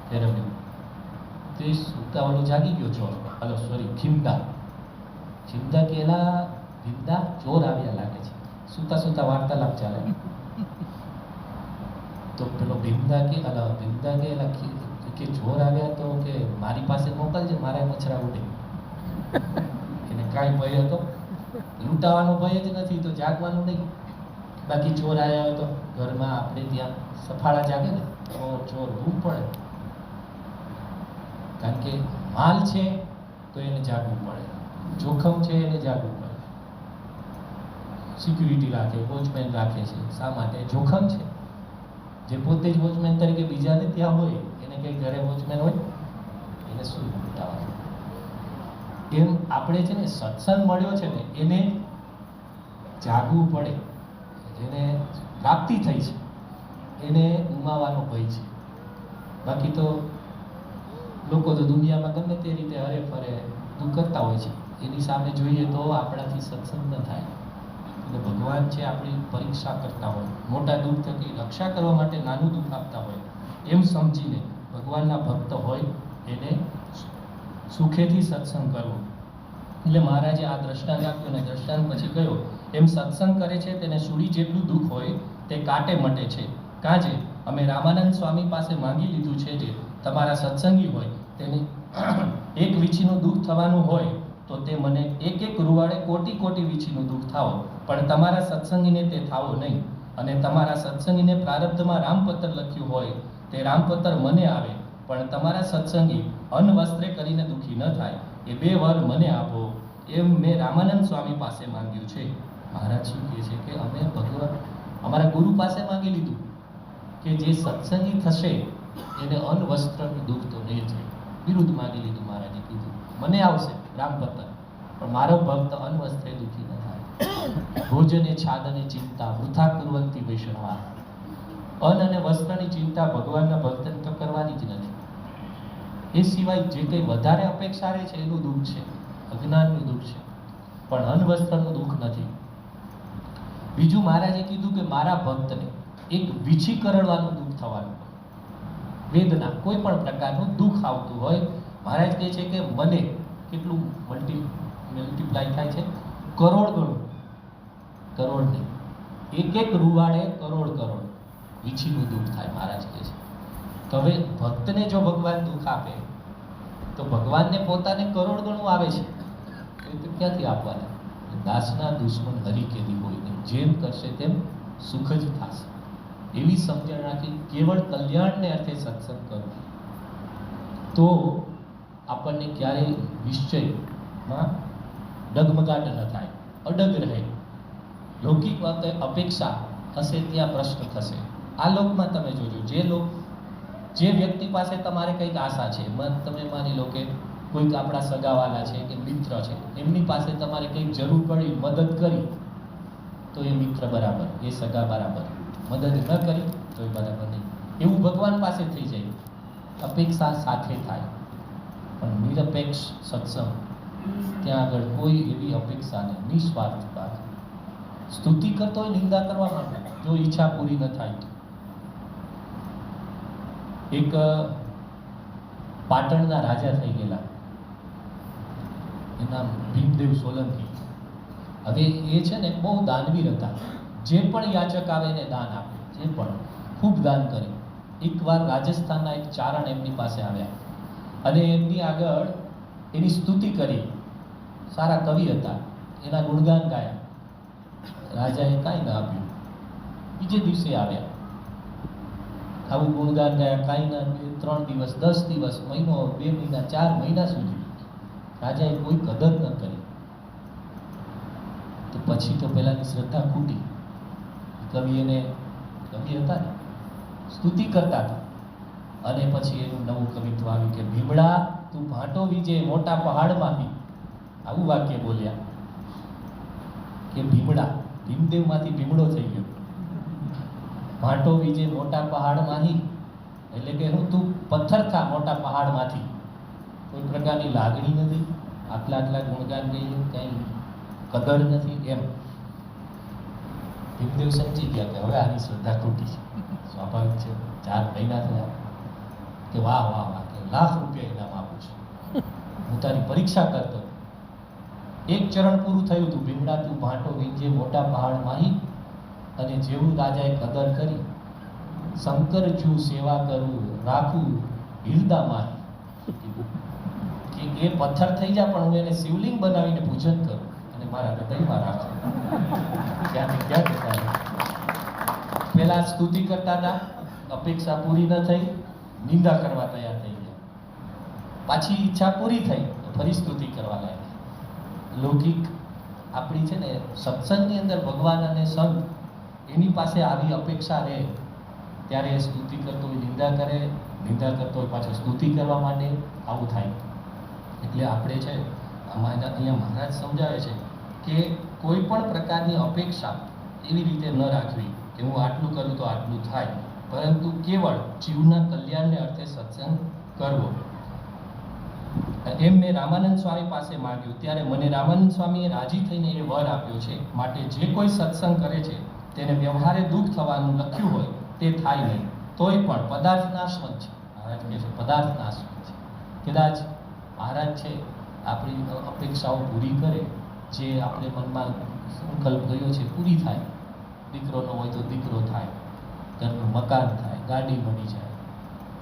ફેરવ્યો. તે ઉતાવળો જાગી ગયો ચોર, ખીમદા કે એલા ભીમદા, ચોર આવ્યા લાગે છે. સુતા સુતા વાર્તાલાપ ચાલે. તો પેલો ભીમદા કે એલા કે ચોર આવ્યા તો કે મારી પાસે મોકલજે, મારા મચ્છરા ઉડે. એને કાંઈ ભય હતો? લૂંટાવાનો ભય જ નથી તો જાગવાનું નહીં. બાકી ચોર આવ્યા હોય તો ઘરમાં આપણે ત્યાં સફાળા જાગે ને, ચોર રૂમ પડે. કારણ કે માલ છે તો એને જાગવું પડે, જોખમ છે એને જાગવું પડે. સિક્યુરિટી રાખે, વોચમેન રાખે છે. શા માટે? જોખમ છે. જે પોતે જ વોચમેન તરીકે બીજાને ત્યાં હોય, એને કઈ ઘરે વોચમેન હોય, એને શું લૂંટાવાનું? એમ આપણે છે ને સત્સંગ મળ્યો છે ને એને જાગવું પડે. જેને પ્રાપ્તિ થઈ છે એને ગુમાવવાનો ભય છે. બાકી તો લોકો તો દુનિયામાં ગમે તે રીતે હરે ફરે દુઃખ કરતા હોય છે, એની સામે જોઈએ તો આપણાથી સત્સંગ ન થાય. એટલે ભગવાન છે આપણી પરીક્ષા કરતા હોય, મોટા દુઃખ થકી રક્ષા કરવા માટે નાનું દુઃખ આપતા હોય, એમ સમજીને ભગવાનના ભક્ત હોય એને સુખેથી સત્સંગ કરવો. એટલે મહારાજે આ દ્રષ્ટાંત આપ્યું અને દ્રષ્ટાંત પછી કહ્યું, એમ સત્સંગ કરે છે તેને સૂડી જેટલું દુઃખ હોય તે કાંટે મટે છે. કાજે અમે રામાનંદ સ્વામી પાસે માંગી લીધું છે, જે તમારા સત્સંગી હોય તેને એક વીછીનું દુઃખ થવાનું હોય તો તે મને એક રૂવાડે કોટી કોટી વીછીનું દુઃખ થાવો, પણ તમારા સત્સંગીને તે થાવો નહીં. અને તમારા સત્સંગીને પ્રારબ્ધમાં રામપત્ર લખ્યું હોય તે રામપત્ર મને આવે, પણ તમારા સત્સંગી અન્ન વસ્ત્રે કરીને દુઃખી ન થાય, એ 2 વર મને આપો, એમ મેં રામાનંદ સ્વામી પાસે માંગ્યું છે. મહારાજ શું કહે છે કે અમે ભગવાન અમારા ગુરુ પાસે માંગી લીધું કે જે સત્સંગી થશે એને અન્ન વસ્ત્રનું દુઃખ તો નહીં થાય. વિરુદ્ધ માંગી લીધું. મહારાજે કીધું મને આવશે રામપત્ર, પણ મારો ભક્ત અન્ન વસ્ત્રે દુઃખી ન થાય. ભોજને છાદને ચિંતા વૃથા કુર્વંતી વૈષ્ણવા. અન્ન અને વસ્ત્રની ચિંતા ભગવાનના ભક્તને તો કરવાની જ નથી. એ સિવાય જે કંઈ વધારે અપેક્ષા રહે છે એનું દુઃખ છે, અજ્ઞાનનું દુઃખ છે, પણ અન્ન વસ્ત્રનું દુઃખ નથી. બીજું મહારાજે કીધું કે મારા ભક્તને એક વીછી કરડવાનું દુઃખ થવાનું. વેદના, કોઈ પણ પ્રકારનું દુઃખ આવતું હોય, મહારાજ કહે છે કે મને કેટલું મલ્ટીપ્લાય થાય છે, કરોડ ગણું, કરોડ નહીં, એક રૂવાડે કરોડ વીછીનું દુઃખ થાય, મહારાજ કહે છે. તો હવે ભક્તને જો ભગવાન દુઃખ આપે તો ભગવાનને પોતાને કરોડ ગણું આવે છે, એ તો ક્યાંથી આપવાના? દાસના દુશ્મન હરી કેદી હોય નહીં, જેમ કરશે તેમ સુખ જ થશે. એવી સમજણ રાખી કેવળ કલ્યાણને અર્થે સત્સંગ કરવો, તો આપણને ક્યારેય નિશ્ચયમાં ડગમગાટ ન થાય, અડગ રહે. લૌકિક વાતે અપેક્ષા હશે ત્યાં પ્રશ્ન થશે. આ લોકમાં તમે જોજો, જે વ્યક્તિ પાસે તમારે કંઈક આશા છે, તમે માની લો કે કોઈક આપણા સગાવાલા છે કે મિત્ર છે, એમની પાસે તમારે કંઈક જરૂર પડી, મદદ કરી તો એ મિત્ર બરાબર, એ સગા બરાબર, મદદ ન કરી તો એ બરાબર નહીં. એવું ભગવાન પાસે થઈ જાય, અપેક્ષા સાથે થાય. પણ નિરપેક્ષ સત્સંગ, ત્યાં આગળ કોઈ એવી અપેક્ષા નહીં, નિસ્વાર્થ વાત. સ્તુતિ કરતો હોય, નિંદા કરવા માંડે, જો ઈચ્છા પૂરી ન થાય તો. એક પાટણના રાજા થઈ ગયેલા, એના ભીમદેવ સોલંકી. હવે એ છે ને બહુ દાનવીર હતા, જે પણ યાચક આવે એને દાન આપે, જે પણ ખૂબ દાન કરે. એકવાર રાજસ્થાનના એક ચારણ એમની પાસે આવ્યા અને એમની આગળ એની સ્તુતિ કરી. સારા કવિ હતા, એના ગુણગાન ગાયા. રાજાએ કાંઈ ના આપ્યું. બીજે દિવસે આવ્યા, આવું ગુણગાન ગાયા, કાંઈ ના આપ્યું. 3 દિવસ, 10 દિવસ, મહિનો, 2 મહિના, 4 મહિના સુધી રાજાએ કોઈ કદર ન કરી. તો પછી તો પેલાની શ્રદ્ધા ખૂટી. કવિ હતા ને, સ્તુતિ કરતા હતા. અને પછી એનું નવું કવિત્વ આવ્યું કે ભીમડા તું ભાંટો વીજે મોટા પહાડમાંથી. આવું વાક્ય બોલ્યા કે ભીમડા, ભીમદેવમાંથી ભીમડો થઈ ગયો. ભાંટો વીજે મોટા પહાડમાંથી, એટલે કે હું તું પથ્થર થા મોટા પહાડમાંથી. કોઈ પ્રકારની લાગણી નથી, આટલા ગુણગાન ગઈએ, કંઈ કદર નથી. એમ ભીમદેવ સમજી ગયા કે હવે આની શ્રદ્ધા તૂટી છે. સ્વાભાવિક છે, 4 મહિના થયા કે વાહ વાહ વાહ, કે લાખ રૂપિયા ઇનામ આપું છું, હું તારી પરીક્ષા કરતો. એક ચરણ પૂરું થયું હતું, ભીમડા તું ભાંટો વીજે મોટા પહાડ માહી. અને જેવું રાજાએ કદર કરી, શંકર જુ સેવા કરું રાખું હિરદા માહી, કે એ પથ્થર થઈ જાય પણ હું એને શિવલિંગ બનાવીને પૂજન કરું અને મારા હૃદયમાં રાખું. ક્યાંથી ક્યાં જતા. પેલા સ્તુતિ કરતા હતા, અપેક્ષા પૂરી ન થઈ, નિંદા કરવા તૈયાર થઈ ગયા. પાછી ઈચ્છા પૂરી થઈ તો ફરી સ્તુતિ કરવા લાગ્યા. લૌકિક આપણી છે ને, સત્સંગની અંદર ભગવાન અને સંત, એની પાસે આવી અપેક્ષા રહે ત્યારે એ સ્તુતિ કરતો હોય નિંદા કરે, નિંદા કરતો હોય પાછો સ્તુતિ કરવા માટે, આવું થાય. એટલે આપણે છે અહીંયા મહારાજ સમજાવે છે કે કોઈ પણ પ્રકારની અપેક્ષા એવી રીતે ન રાખવી કે હું આટલું કરું તો આટલું થાય, પરંતુ કેવળ જીવના કલ્યાણને અર્થે સત્સંગ કરવો. એમ મેં રામાનંદ સ્વામી પાસે માંગ્યું, ત્યારે મને રામાનંદ સ્વામીએ રાજી થઈને એ વર આપ્યો છે. માટે જે કોઈ સત્સંગ કરે છે તેને વ્યવહારે દુઃખ થવાનું લખ્યું હોય તે થાય નહીં, તોય પણ પદાર્થ નાશવંત છે. મહારાજ કહે છે પદાર્થ નાશવંત છે. કદાચ મહારાજ છે આપણી અપેક્ષાઓ પૂરી કરે, જે આપણે મનમાં સંકલ્પ ગયો છે પૂરી થાય. દીકરો ન હોય તો દીકરો થાય, ઘરનું મકાન થાય, ગાડી મળી જાય,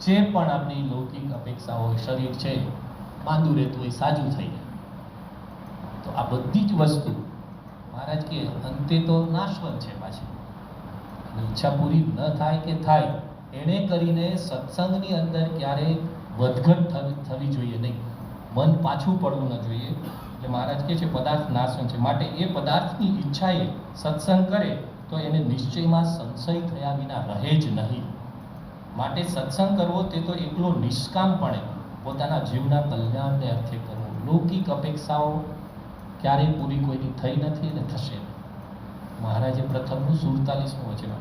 જે પણ આપણી લૌકિક અપેક્ષાઓ, શરીર છે માંદું રહેતું હોય સાજું થઈ જાય. તો આ બધી જ વસ્તુ મહારાજ કે અંતે તો નાશવંત છે. પાછી ઈચ્છા પૂરી ન થાય કે થાય, એણે કરીને સત્સંગની અંદર ક્યારેય વધઘટ થવી જોઈએ નહીં, મન પાછું પડવું ન જોઈએ. એટલે મહારાજ કહે છે પદાર્થ નાશવંત છે. માટે એ પદાર્થની ઈચ્છાએ સત્સંગ કરે તો એને નિશ્ચયમાં સંશય થયા વિના રહે જ નહીં. માટે સત્સંગ કરવો તે તો એકલો નિષ્કામપણે પોતાના જીવના કલ્યાણને અર્થે કરવો. લૌકિક અપેક્ષાઓ ક્યારેય પૂરી કોઈની થઈ નથી અને થશે. મહારાજે પ્રથમનું 47મું વચન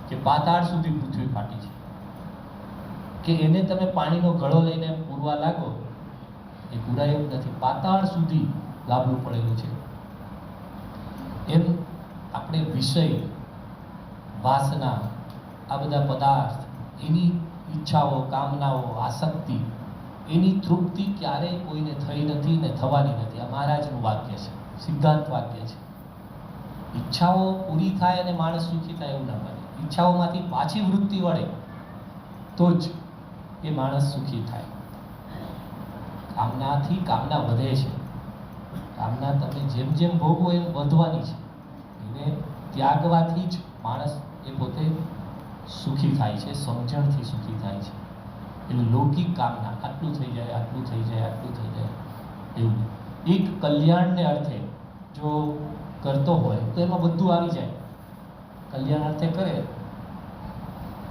કે પાતાળ સુધી પૃથ્વી ફાટી છે, કે એને તમે પાણીનો ગળો લઈને પૂરવા લાગો એ પૂરાય એવું નથી, પાતાળ સુધી લાંબુ પડેલું છે. એમ આપણે વિષય, વાસના, આ બધા પદાર્થ, એની ઈચ્છાઓ, કામનાઓ, આસક્તિ, એની તૃપ્તિ ક્યારેય કોઈને થઈ નથી ને થવાની નથી. આ મહારાજનું વાક્ય છે, સિદ્ધાંત વાક્ય છે. ઈચ્છાઓ પૂરી થાય અને માણસ સુખી થાય એવું ના બને. ઈચ્છાઓમાંથી પાછી વૃત્તિ વળે તો જ એ માણસ સુખી થાય. કામનાથી કામના વધે છે. કામના તમે જેમ જેમ ભોગવો એમ વધવાની છે. એને ત્યાગવાથી જ માણસ એ પોતે સુખી થાય છે, સમજણથી સુખી થાય છે. એટલે લૌકિક કામના આટલું થઈ જાય, આટલું થઈ જાય, આટલું થઈ જાય એવું એક કલ્યાણને અર્થે જો કરતો હોય તો એમાં બધું આવી જાય. કલ્યાણ અર્થે કરે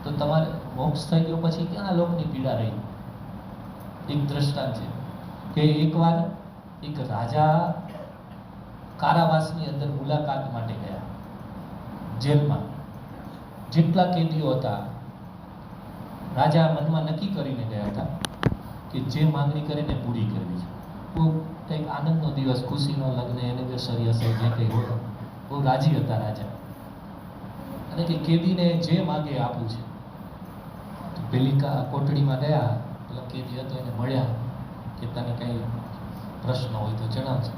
તો તમારે મોક્ષ થઈ ગયો પછી ક્યાં લોકની પીડા રહી. એક દ્રષ્ટાંત છે કે એકવાર એક રાજા કારાવાસની અંદર મુલાકાત માટે ગયા. જેલમાં જેટલા કેદીઓ હતા, રાજા મનમાં નક્કી કરીને ગયા હતા કે જે માંગણી કરે ને પૂરી કરવી છે. બહુ કંઈક આનંદનો દિવસ, ખુશીનો લગ્ન, એનિવર્સરી હશે, જે કંઈ હોય, બહુ રાજી હતા રાજા. અને કે કેદીને જે માગે આપવું છે. તો પેલી કોટડીમાં ગયા, પેલો કેદી હતો એને મળ્યા કે તને કંઈ પ્રશ્ન હોય તો જણાવજો.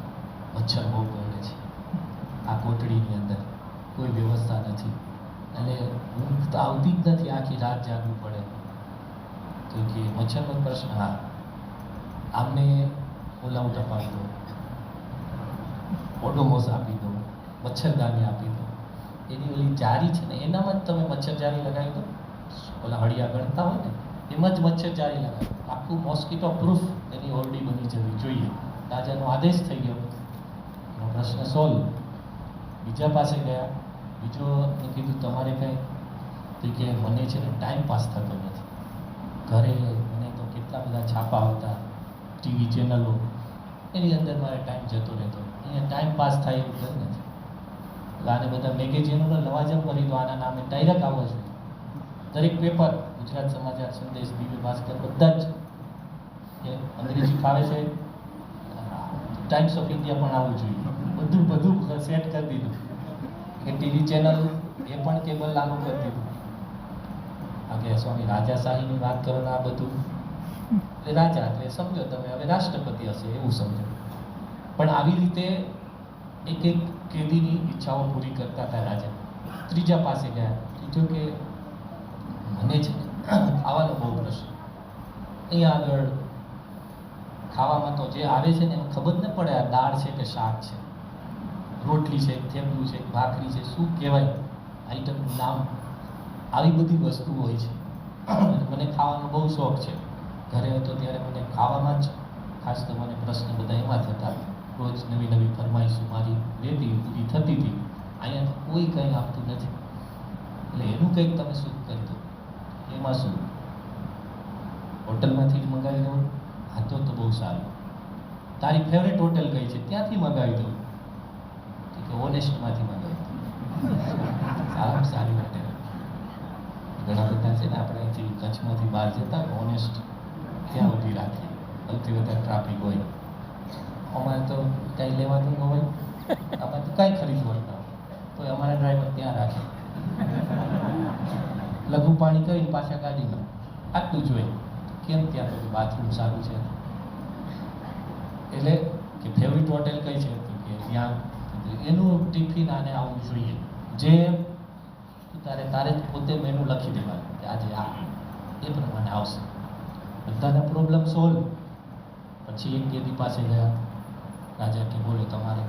મચ્છર બહુ કરડે છે આ કોટડીની અંદર, કોઈ વ્યવસ્થા નથી અને ઊંઘ તો આવતી જ નથી, આખી રાત જાગવું પડે. તો કે મચ્છરનો પ્રશ્ન, હા આમને ઓલાઉટ અપાવી દો, ઓડોમોસ આપી દો, મચ્છરદાની આપી દો. એની ઓલી જારી છે ને એનામાં જ તમે મચ્છરજારી લગાવી દો. ઓલા હળિયા ગણતા હોય ને એમાં જ મચ્છરજારી લગાવી. આખું મોસ્કીટો પ્રૂફ એની ઓરડી બની જવી જોઈએ. રાજાનો આદેશ થઈ ગયો, એનો પ્રશ્ન સોલ્વ. બીજા પાસે ગયા, બીજો કીધું તમારે કંઈ? તો કે મને છે ને ટાઈમ પાસ થતો નથી. ઘરે મને તો કેટલા બધા છાપા આવતા, ટીવી ચેનલો, એની અંદર મારે ટાઈમ જતો રહેતો. અહીંયા ટાઈમ પાસ થાય એવું કંઈ નથી. એટલે આને બધા મેગેઝિનોનો લવાજમ કરી દો, આના નામે ડાયરેક્ટ આવો જોઈએ. દરેક પેપર, ગુજરાત સમાચાર, સંદેશ, દિવ્ય ભાસ્કર, બધા જ કે અંગ્રેજી ફાવે છે, ટાઈમ્સ ઓફ ઇન્ડિયા પણ આવવું જોઈએ. બધું સેટ કરી દીધું કે ટીવી ચેનલ એ પણ કેબલ લાગુ કરી દીધું. કે સ્વામી રાજાશાહીની વાત કરો ને આ બધું, એટલે રાજા એટલે સમજો તમે હવે રાષ્ટ્રપતિ હશે એવું સમજો. પણ આવી રીતે એક એક કેદીની ઈચ્છાઓ પૂરી કરતા હતા રાજા. ત્રીજા પાસે ગયા, કીધું કે મને છે ખાવાનો બહુ પ્રશ્ન. અહીંયા આગળ ખાવામાં તો જે આવે છે ને એમાં ખબર ન પડે આ દાળ છે કે શાક છે, રોટલી છે, થેપલું છે, ભાખરી છે, શું કહેવાય આઈટમનું નામ, આવી બધી વસ્તુ હોય છે. મને ખાવાનો બહુ શોખ છે. ઘરે હતો ત્યારે મને ખાવામાં જ ખાસ તો મને પ્રશ્ન બધા એમાં થતા. રોજ નવી નવી ફરમાઈશો મારી રહેતી, પૂરી થતી હતી. અહીંયા તો કોઈ કંઈ આપતું નથી. એટલે એનું કંઈક તમે શું કરી દો. એમાં શું, હોટલમાંથી જ મંગાવી દો? હા તો બહુ સારું. તારી ફેવરેટ હોટલ કઈ છે? ત્યાંથી મંગાવી દો. કે ઓનેસ્ટમાંથી મંગાવી દો. સારામાં સારી હોટેલ. ઘણા બધા છે ને આપણે અહીંથી કચ્છમાંથી બહાર જતા ઓનેસ્ટ ત્યાં ઊભી રાખીએ, સૌથી વધારે ટ્રાફિક હોય. અમારે તો કાંઈ લેવાનું ન હોય, અમારે તો કાંઈ ખરીદવાનું ન હોય, તો અમારા ડ્રાઈવર ત્યાં રાખે, લઘુ પાણી કરીને પાછા ગાડીમાં. આટલું જોઈએ. કેમ? ત્યાં તો બાથરૂમ સારું છે. એટલે કે ફેવરિટ હોટેલ કઈ છે? કે ત્યાં એનું ટિફિન આને આવવું જોઈએ. જે તારે પોતે મેનુ લખી દેવાનું કે આજે આ, એ પ્રમાણે આવશે. બધાના પ્રોબ્લેમ સોલ્વ. પછી એક કેદી પાસે ગયા. રાજા કે બોલો તમારે,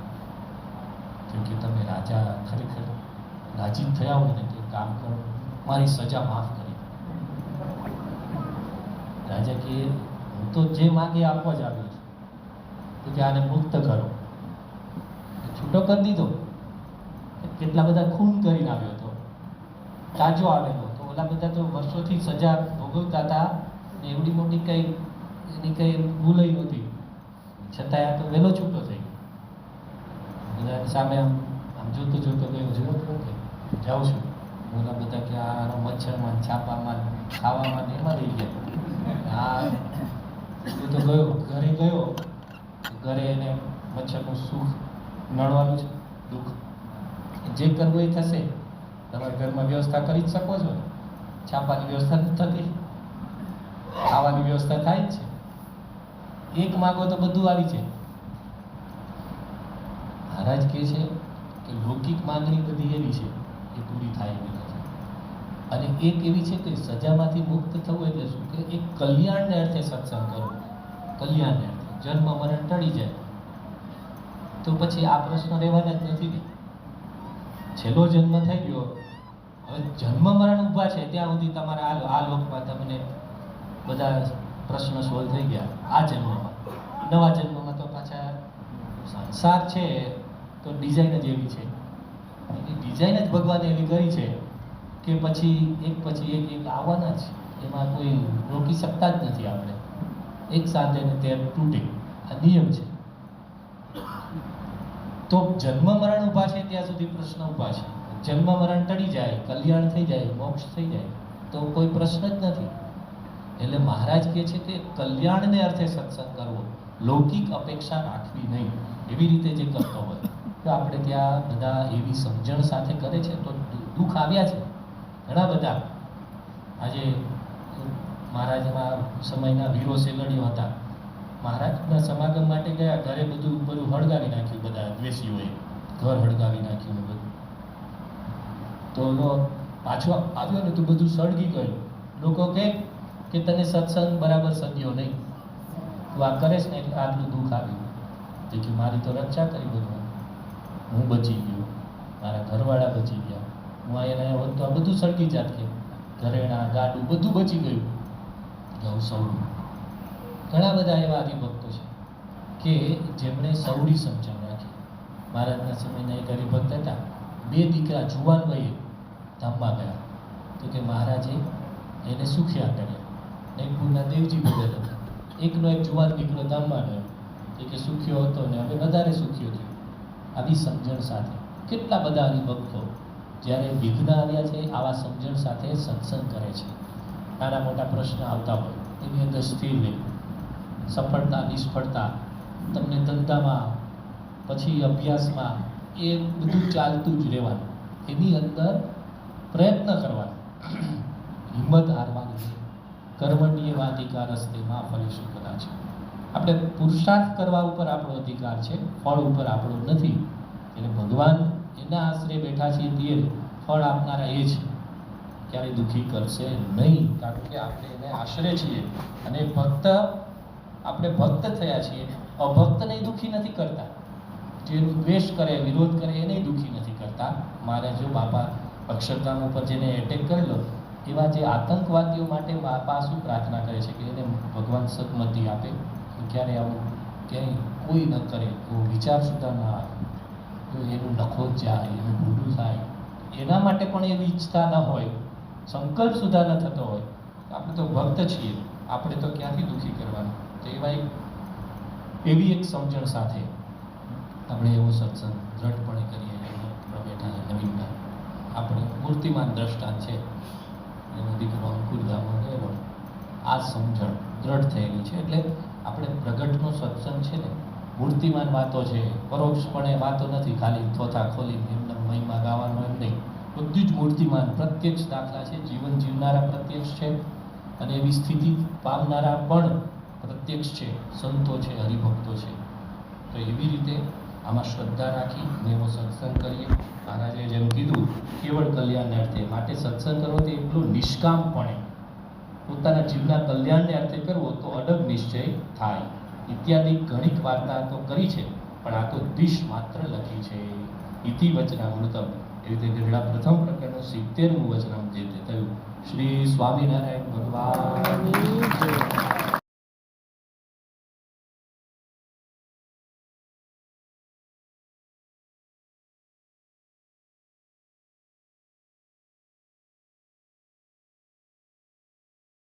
કેમ કે તમે રાજા ખરેખર રાજી થયા હોય ને તો કામ કરો, મારી સજા માફ કરી. રાજા કે હું તો જે માગે આપવા જ આવ્યો છું. તો કે આને મુક્ત કરો. છૂટો કરી દીધો. કેટલા બધા ખૂન કરીને આવ્યો હતો, તાજો આવેલો તો ઓલા બધા તો વર્ષોથી સજા ભોગવતા હતા ને એવડી મોટી કંઈ એની કંઈ ભૂલઈ નહોતી, છતાંય આ તો વહેલો છૂટો થઈ ગયો. બધા સામે આમ જોતો ગયો, જોયો કે જાઉં છું. ઓલા બધા કે આનો મચ્છરમાં, છાપામાં, ખાવામાં ને એમાં રહી ગયા. આ તો ગયો, ઘરે ગયો, ઘરે એને મચ્છરનું સુખ નડવાનું છે, દુઃખ જે કરવું એ થશે. તમારા ઘરમાં વ્યવસ્થા કરી જ શકો છો. છાપાની વ્યવસ્થા નથી થતી, ખાવાની વ્યવસ્થા થાય જ છે, એક માગો તો બધું આવી જાય. મહારાજ કહે છે કે લૌકિક માંગણી બધી એવી છે એ પૂરી થાય એવી નથી, અને એક એવી છે કે સજામાંથી મુક્ત થવું એટલે શું કે એક કલ્યાણને અર્થે સત્સંગ કરવો. કલ્યાણને અર્થે જન્મ મરણ ટળી જાય તો પછી આ પ્રશ્ન રહેવાના જ નથી ને. છેલ્લો જન્મ થઈ ગયો, હવે જન્મ મરણ ઊભા છે ત્યાં સુધી તમારા આ લોકમાં તમને બધા પ્રશ્ન સોલ્વ થઈ ગયા. આ જન્મમાં, નવા જન્મમાં તો પાછા સંસાર છે તો ડિઝાઇન જ એવી છે, એની ડિઝાઇન જ ભગવાને એવી કરી છે કે પછી એક આવવાના જ, એમાં કોઈ રોકી શકતા જ નથી આપણે. એક સાથે ને તે તૂટે, આ નિયમ છે. તો જન્મ મરણ ઊભા છે ત્યાં સુધી પ્રશ્ન ઊભા છે. જન્મ મરણ ટળી જાય, કલ્યાણ થઈ જાય, મોક્ષ થઈ જાય તો કોઈ પ્રશ્ન જ નથી. એટલે મહારાજ કહે છે કે કલ્યાણને અર્થે સત્સંગ કરવો, લૌકિક અપેક્ષા રાખવી નહીં. એવી રીતે જે કરતો હોય તો આપણે ત્યાં બધા એવી સમજણ સાથે કરે છે તો દુઃખ આવ્યા છે ઘણા બધા. આજે મહારાજના સમયના વીરો સેલડીઓ હતા, મહારાજના સમાગમ માટે ગયા, ઘરે બધું હળગાવી નાખ્યું, બધા દ્વેષીઓએ ઘર હળગાવી નાખ્યું ને બધું. તો પાછો આવ્યો ને તો બધું સળગી ગયું. લોકો કહે કે તને સત્સંગ બરાબર સદ્યો નહીં, તું આ કરે છે ને એટલે આટલું દુઃખ આવ્યું. કે મારી તો રક્ષા કરી બધું, હું બચી ગયો, મારા ઘરવાળા બચી ગયા, હું અહીંયા હોત તો આ બધું સળગી જાત, કે ઘરેણા ગાડું બધું બચી ગયું. ઘઉં સૌડું. ઘણા બધા એવા હરિભક્તો છે કે જેમણે સૌડી સમજણ રાખી. મહારાજના સમયના એક હરિભક્ત હતા, 2 દીકરા જુવાન વયે ધામમાં ગયા તો કે મહારાજે એને સુખ્યા કર્યા. નૈપુરના દેવજી ભગત હતા, એકનો એક જુવાન દીકરો ધામમાં ગયો કે સુખ્યો હતો ને હવે વધારે સુખ્યો થયો. આવી સમજણ સાથે કેટલા બધા હરિભક્તો જ્યારે વિઘ્ન આવ્યા છે આવા સમજણ સાથે સત્સંગ કરે છે. નાના મોટા પ્રશ્ન આવતા હોય એની અંદર સ્થિર રહે. સફળતા નિષ્ફળતા તમને ધંધામાં પછી અભ્યાસમાં એ બધું ચાલતું જ રહેવાનું. એની અંદર પ્રયત્ન કરવાનો, હિંમત હારવાની છે. કર્મણ્યેવાધિકારસ્તે મા ફલેષુ કદાચ. આપણે પુરુષાર્થ કરવા ઉપર આપણો અધિકાર છે, ફળ ઉપર આપણો નથી. એટલે ભગવાન એના આશરે બેઠા છીએ તે ફળ આપનારા એ છે, ક્યારેય દુઃખી કરશે નહીં, કારણ કે આપણે એને આશરે છીએ. અને આપણે ભક્ત થયા છીએ, અભક્તને દુઃખી નથી કરતા. જેનું દ્વેષ કરે, વિરોધ કરે એને દુઃખી નથી કરતા. મારે જો બાપા અક્ષરધામ ઉપર જેને એટેક કરેલો એવા જે આતંકવાદીઓ માટે બાપા શું પ્રાર્થના કરે છે કે એને ભગવાન સદમતી આપે, ક્યારે આવું ક્યાંય કોઈ ન કરે, એવો વિચાર સુધા ના આવે, એનું નખો જ જાય, એનું ભૂલું થાય, એના માટે પણ એવી ઈચ્છતા ન હોય, સંકલ્પ સુધા ન થતો હોય. આપણે તો ભક્ત છીએ, આપણે તો ક્યાંથી દુઃખી કરવાનું. તો એવી એક સમજણ સાથે આપણે એવો સત્સંગ દ્રઢપણે કરીએ. બેઠા છે નવીનભાઈ, આપણે મૂર્તિમાન દ્રષ્ટાંત છે, એનો દીકરો અંકુરધામમાં ગયેલો, આ સમજણ દ્રઢ થયેલી છે. એટલે આપણે પ્રગટનો સત્સંગ છે ને, મૂર્તિમાન વાતો છે, પરોક્ષપણે વાતો નથી, ખાલી થોથા ખોલી એમને મહિમા ગાવાનો એમ નહીં. બધી જ મૂર્તિમાન પ્રત્યક્ષ દાખલા છે, જીવન જીવનારા પ્રત્યક્ષ છે, અને એવી સ્થિતિ પામનારા પણ પ્રત્યક્ષ છે, સંતો છે, હરિભક્તો છે. તો એવી રીતે આમાં શ્રદ્ધા રાખી ને એવો સત્સંગ કરીએ. મહારાજે જેમ કીધું કેવળ કલ્યાણને અર્થે, માટે સત્સંગ કરવો તે એટલું નિષ્કામપણે પોતાના જીવના કલ્યાણને અર્થે કરવો તો અડગ નિશ્ચય થાય. ઇત્યાદિ ઘણીક વાર્તા તો કરી છે, પણ આ તો દિશ માત્ર લખી છે. ઇતિ વચનામૃતમ, એવી રીતે ગઢડા પ્રથમ પ્રકરણનું 70મું વચનામ જે થયું. શ્રી સ્વામિનારાયણ ભગવાન